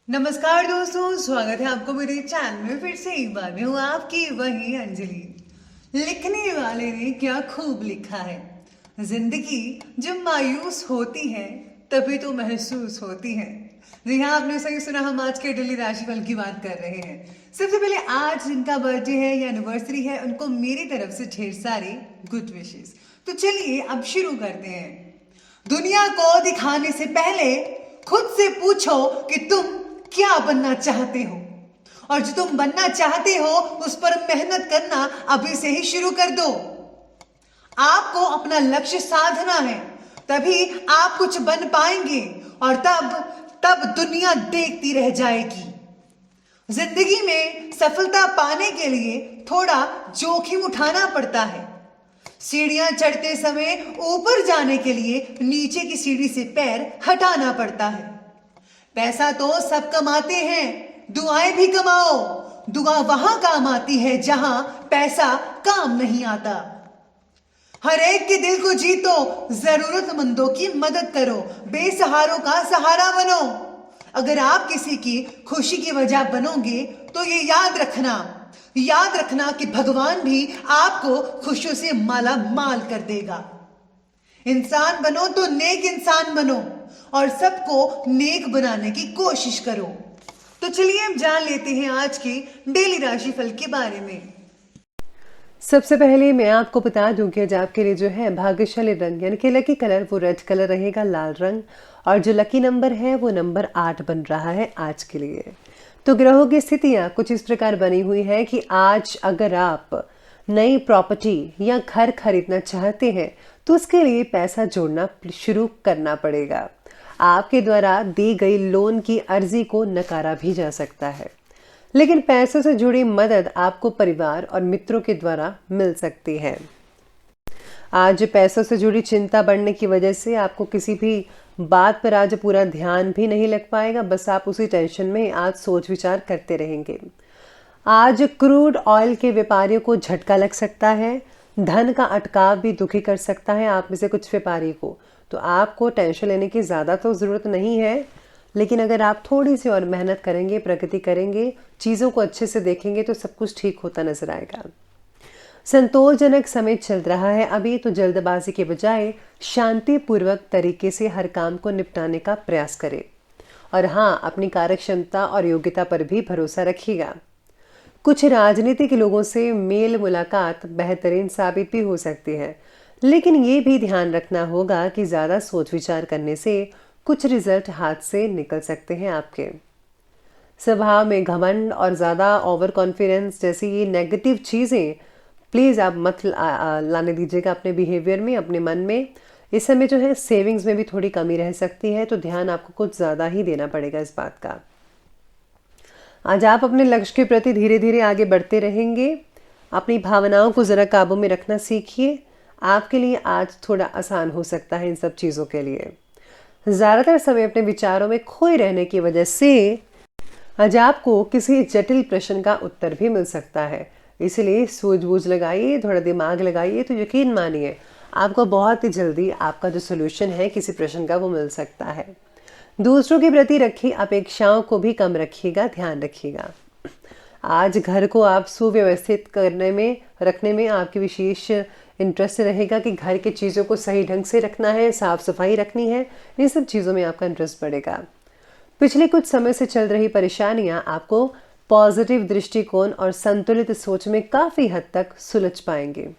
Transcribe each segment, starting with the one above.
नमस्कार दोस्तों, स्वागत है आपको मेरे चैनल में। फिर से एक बार मैं हूँ आपकी वही अंजलि। लिखने वाले ने क्या खूब लिखा है। जिंदगी जब मायूस होती है तभी तो महसूस होती है। जी हाँ, आपने सही सुना। हम आज के डेली राशिफल की बात कर रहे हैं। सबसे पहले आज जिनका बर्थडे है या एनिवर्सरी है उनको मेरी तरफ से ढेर सारी गुड विशेस। तो चलिए अब शुरू करते हैं। दुनिया को दिखाने से पहले खुद से पूछो कि तुम क्या बनना चाहते हो, और जो तुम बनना चाहते हो उस पर मेहनत करना अभी से ही शुरू कर दो। आपको अपना लक्ष्य साधना है, तभी आप कुछ बन पाएंगे, और तब तब दुनिया देखती रह जाएगी। जिंदगी में सफलता पाने के लिए थोड़ा जोखिम उठाना पड़ता है। सीढ़ियां चढ़ते समय ऊपर जाने के लिए नीचे की सीढ़ी से पैर हटाना पड़ता है। पैसा तो सब कमाते हैं, दुआएं भी कमाओ। दुआ वहां काम आती है जहां पैसा काम नहीं आता। हर एक के दिल को जीतो, जरूरतमंदों की मदद करो, बेसहारों का सहारा बनो। अगर आप किसी की खुशी की वजह बनोगे तो ये याद रखना कि भगवान भी आपको खुशियों से माला माल कर देगा। इंसान बनो तो नेक इंसान बनो, और सबको नेक बनाने की कोशिश करो। तो चलिए हम जान लेते हैं आज की डेली राशिफल के बारे में। सबसे पहले मैं आपको बता दूं कि आज आपके लिए जो है भाग्यशाली रंग यानी कि लकी कलर वो रेड कलर रहेगा, लाल रंग। और जो लकी नंबर है वो नंबर 8 बन रहा है आज के लिए। तो ग्रहों की स्थितियां कुछ इस प्रकार बनी हुई है कि आज अगर आप नई प्रॉपर्टी या घर खरीदना चाहते हैं तो उसके लिए पैसा जोड़ना शुरू करना पड़ेगा। आपके द्वारा दी गई लोन की अर्जी को नकारा भी जा सकता है, लेकिन पैसों से जुड़ी मदद आपको परिवार और मित्रों के द्वारा मिल सकती है। आज पैसों से जुड़ी चिंता बढ़ने की वजह से आपको किसी भी बात पर आज पूरा ध्यान भी नहीं लग पाएगा, बस आप उसी टेंशन में आज सोच विचार करते रहेंगे। आज क्रूड ऑयल के व्यापारियों को झटका लग सकता है। धन का अटकाव भी दुखी कर सकता है आप में से कुछ व्यापारी को। तो आपको टेंशन लेने की ज़्यादा तो ज़रूरत नहीं है, लेकिन अगर आप थोड़ी सी और मेहनत करेंगे, प्रगति करेंगे, चीज़ों को अच्छे से देखेंगे तो सब कुछ ठीक होता नजर आएगा। संतोषजनक समय चल रहा है अभी, तो जल्दबाजी के बजाय शांतिपूर्वक तरीके से हर काम को निपटाने का प्रयास करें। और हाँ, अपनी कार्यक्षमता और योग्यता पर भी भरोसा रखिएगा। कुछ राजनीतिक लोगों से मेल मुलाकात बेहतरीन साबित भी हो सकती है, लेकिन ये भी ध्यान रखना होगा कि ज़्यादा सोच विचार करने से कुछ रिजल्ट हाथ से निकल सकते हैं आपके। स्वभाव में घमंड और ज़्यादा ओवर कॉन्फिडेंस जैसी ये नेगेटिव चीज़ें प्लीज़ आप मत लाने दीजिएगा अपने बिहेवियर में, अपने मन में। इस समय जो है सेविंग्स में भी थोड़ी कमी रह सकती है, तो ध्यान आपको कुछ ज़्यादा ही देना पड़ेगा इस बात का। आज आप अपने लक्ष्य के प्रति धीरे धीरे आगे बढ़ते रहेंगे। अपनी भावनाओं को ज़रा काबू में रखना सीखिए। आपके लिए आज थोड़ा आसान हो सकता है इन सब चीज़ों के लिए। ज़्यादातर समय अपने विचारों में खोए रहने की वजह से आज आपको किसी जटिल प्रश्न का उत्तर भी मिल सकता है, इसलिए सूझबूझ लगाइए, थोड़ा दिमाग लगाइए, तो यकीन मानिए आपको बहुत ही जल्दी आपका जो सोल्यूशन है किसी प्रश्न का वो मिल सकता है। दूसरों के प्रति रखी अपेक्षाओं को भी कम रखिएगा, ध्यान रखिएगा। आज घर को आप सुव्यवस्थित रखने में आपकी विशेष इंटरेस्ट रहेगा कि घर की चीज़ों को सही ढंग से रखना है, साफ सफाई रखनी है, इन सब चीज़ों में आपका इंटरेस्ट बढ़ेगा। पिछले कुछ समय से चल रही परेशानियां आपको पॉजिटिव दृष्टिकोण और संतुलित सोच में काफ़ी हद तक सुलझ पाएंगे।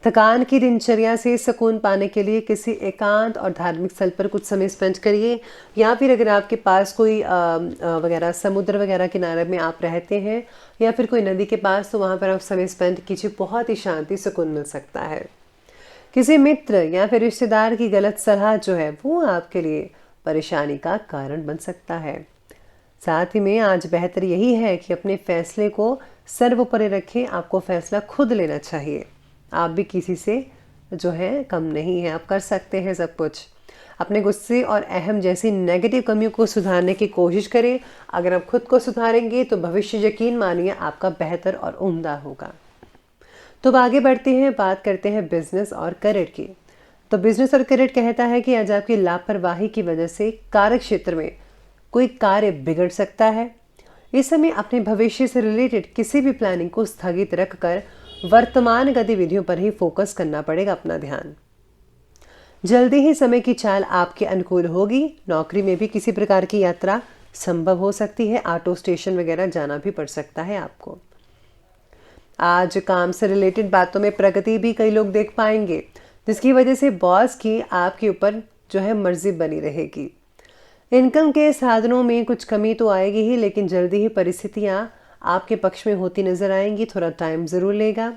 थकान की दिनचर्या से सुकून पाने के लिए किसी एकांत और धार्मिक स्थल पर कुछ समय स्पेंड करिए, या फिर अगर आपके पास कोई वगैरह समुद्र वगैरह किनारे में आप रहते हैं या फिर कोई नदी के पास, तो वहाँ पर आप समय स्पेंड कीजिए, बहुत ही शांति सुकून मिल सकता है। किसी मित्र या फिर रिश्तेदार की गलत सलाह जो है वो आपके लिए परेशानी का कारण बन सकता है। साथ ही में आज बेहतर यही है कि अपने फैसले को सर्वोपरि रखें। आपको फैसला खुद लेना चाहिए, आप भी किसी से जो है कम नहीं है, आप कर सकते हैं सब कुछ। अपने गुस्से और अहम जैसी नेगेटिव कमियों को सुधारने की कोशिश करें। अगर आप खुद को सुधारेंगे तो भविष्य यकीन मानिए आपका बेहतर और उम्दा होगा। तो अब आगे बढ़ते हैं, बात करते हैं बिजनेस और करियर की। तो बिजनेस और करियर कहता है कि आज आपकी लापरवाही की वजह से कार्य क्षेत्र में कोई कार्य बिगड़ सकता है। इस समय अपने भविष्य से रिलेटेड किसी भी प्लानिंग को स्थगित रखकर वर्तमान गतिविधियों पर ही फोकस करना पड़ेगा अपना ध्यान। जल्दी ही समय की चाल आपके अनुकूल होगी। नौकरी में भी किसी प्रकार की यात्रा संभव हो सकती है। ऑटो स्टेशन वगैरह जाना भी पड़ सकता है आपको। आज काम से रिलेटेड बातों में प्रगति भी कई लोग देख पाएंगे, जिसकी वजह से बॉस की आपके ऊपर जो है मर्जी बनी रहेगी। इनकम के साधनों में कुछ कमी तो आएगी ही, लेकिन जल्दी ही परिस्थितियां आपके पक्ष में होती नजर आएंगी। थोड़ा टाइम जरूर लेगा।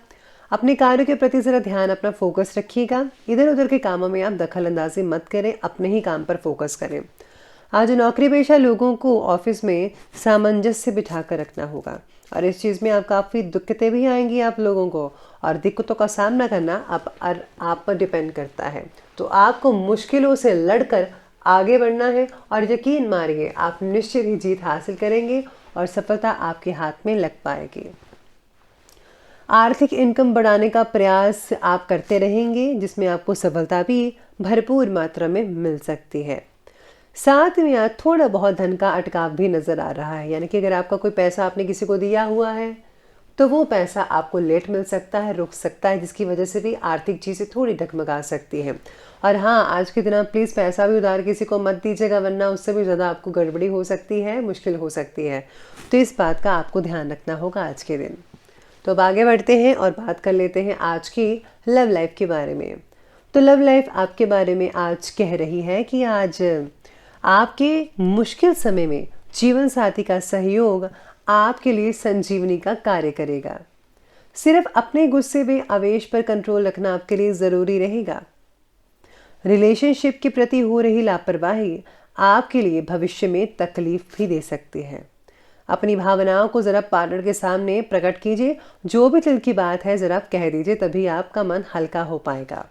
अपने कार्य के प्रति जरा ध्यान, अपना फोकस रखिएगा। इधर उधर के कामों में आप दखल अंदाजी मत करें, अपने ही काम पर फोकस करें। आज नौकरी पेशा लोगों को ऑफिस में सामंजस्य बिठा कर रखना होगा और इस चीज़ में आप काफ़ी दिक्कतें भी आएंगी आप लोगों को, और दिक्कतों का सामना करना आप पर डिपेंड करता है। तो आपको मुश्किलों से लड़कर आगे बढ़ना है और यकीन मानिए आप निश्चित ही जीत हासिल करेंगे और सफलता आपके हाथ में लग पाएगी। आर्थिक इनकम बढ़ाने का प्रयास आप करते रहेंगे, जिसमें आपको सफलता भी भरपूर मात्रा में मिल सकती है। साथ में आज थोड़ा बहुत धन का अटकाव भी नजर आ रहा है, यानी कि अगर आपका कोई पैसा आपने किसी को दिया हुआ है तो वो पैसा आपको लेट मिल सकता है, रुक सकता है, जिसकी वजह से भी आर्थिक चीज़ें थोड़ी डगमगा सकती हैं। और हाँ, आज के दिन आप प्लीज़ पैसा भी उधार किसी को मत दीजिएगा, वरना उससे भी ज़्यादा आपको गड़बड़ी हो सकती है, मुश्किल हो सकती है। तो इस बात का आपको ध्यान रखना होगा आज के दिन। तो अब आगे बढ़ते हैं और बात कर लेते हैं आज की लव लाइफ के बारे में। तो लव लाइफ आपके बारे में आज कह रही है कि आज आपके मुश्किल समय में जीवन साथी का सहयोग आपके लिए संजीवनी का कार्य करेगा। सिर्फ अपने गुस्से में आवेश पर कंट्रोल रखना आपके लिए ज़रूरी रहेगा। रिलेशनशिप के प्रति हो रही लापरवाही आपके लिए भविष्य में तकलीफ भी दे सकती है। अपनी भावनाओं को ज़रा पार्टनर के सामने प्रकट कीजिए। जो भी दिल की बात है ज़रा कह दीजिए, तभी आपका मन हल्का हो पाएगा।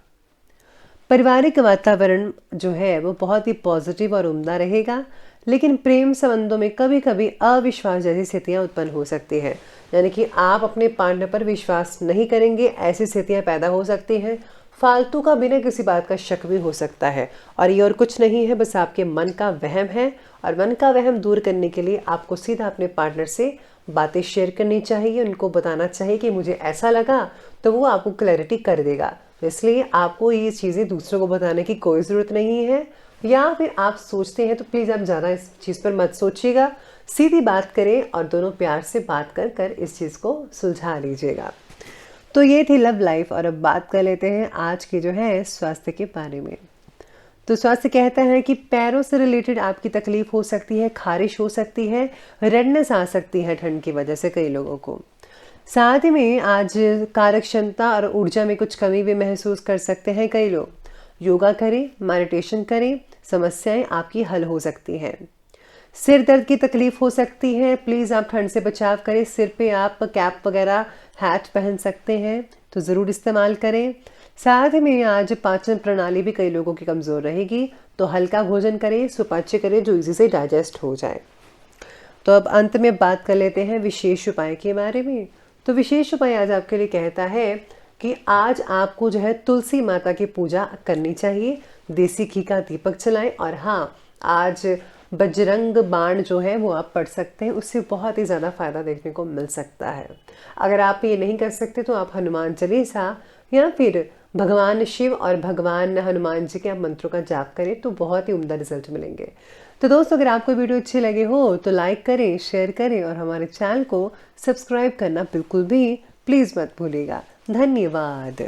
पारिवारिक वातावरण जो है वो बहुत ही पॉजिटिव और उम्दा रहेगा, लेकिन प्रेम संबंधों में कभी कभी अविश्वास जैसी स्थितियां उत्पन्न हो सकती हैं, यानी कि आप अपने पार्टनर पर विश्वास नहीं करेंगे, ऐसी स्थितियां पैदा हो सकती हैं। फालतू का बिना किसी बात का शक भी हो सकता है, और ये और कुछ नहीं है, बस आपके मन का वहम है। और मन का वहम दूर करने के लिए आपको सीधा अपने पार्टनर से बातें शेयर करनी चाहिए, उनको बताना चाहिए कि मुझे ऐसा लगा, तो वो आपको क्लैरिटी कर देगा। इसलिए आपको ये चीज़ें दूसरों को बताने की कोई ज़रूरत नहीं है, या फिर आप सोचते हैं तो प्लीज़ आप ज़्यादा इस चीज़ पर मत सोचिएगा। सीधी बात करें और दोनों प्यार से बात कर कर इस चीज़ को सुलझा लीजिएगा। तो ये थी लव लाइफ। और अब बात कर लेते हैं आज की जो है स्वास्थ्य के बारे में। तो स्वास्थ्य कहता है कि पैरों से रिलेटेड आपकी तकलीफ हो सकती है, खारिश हो सकती है, रेडनेस आ सकती है ठंड की वजह से कई लोगों को। साथ ही में आज कार्य क्षमता और ऊर्जा में कुछ कमी भी महसूस कर सकते हैं कई लोग। योगा करें, मेडिटेशन करें, समस्याएं आपकी हल हो सकती हैं। सिर दर्द की तकलीफ हो सकती है, प्लीज़ आप ठंड से बचाव करें। सिर पे आप कैप वगैरह हैट पहन सकते हैं, तो ज़रूर इस्तेमाल करें। साथ में आज पाचन प्रणाली भी कई लोगों की कमज़ोर रहेगी, तो हल्का भोजन करें, सुपाच्य करें जो इजी से डाइजेस्ट हो जाए। तो अब अंत में बात कर लेते हैं विशेष उपाय के बारे में। तो विशेष उपाय आज आपके लिए कहता है कि आज आपको जो है तुलसी माता की पूजा करनी चाहिए, देसी घी का दीपक जलाएं, और हाँ, आज बजरंग बाण जो है वो आप पढ़ सकते हैं, उससे बहुत ही ज़्यादा फायदा देखने को मिल सकता है। अगर आप ये नहीं कर सकते तो आप हनुमान चालीसा या फिर भगवान शिव और भगवान हनुमान जी के आप मंत्रों का जाप करें, तो बहुत ही उम्दा रिजल्ट मिलेंगे। तो दोस्तों, अगर आपको वीडियो अच्छी लगे हो तो लाइक करें, शेयर करें और हमारे चैनल को सब्सक्राइब करना बिल्कुल भी प्लीज़ मत भूलिएगा। धन्यवाद।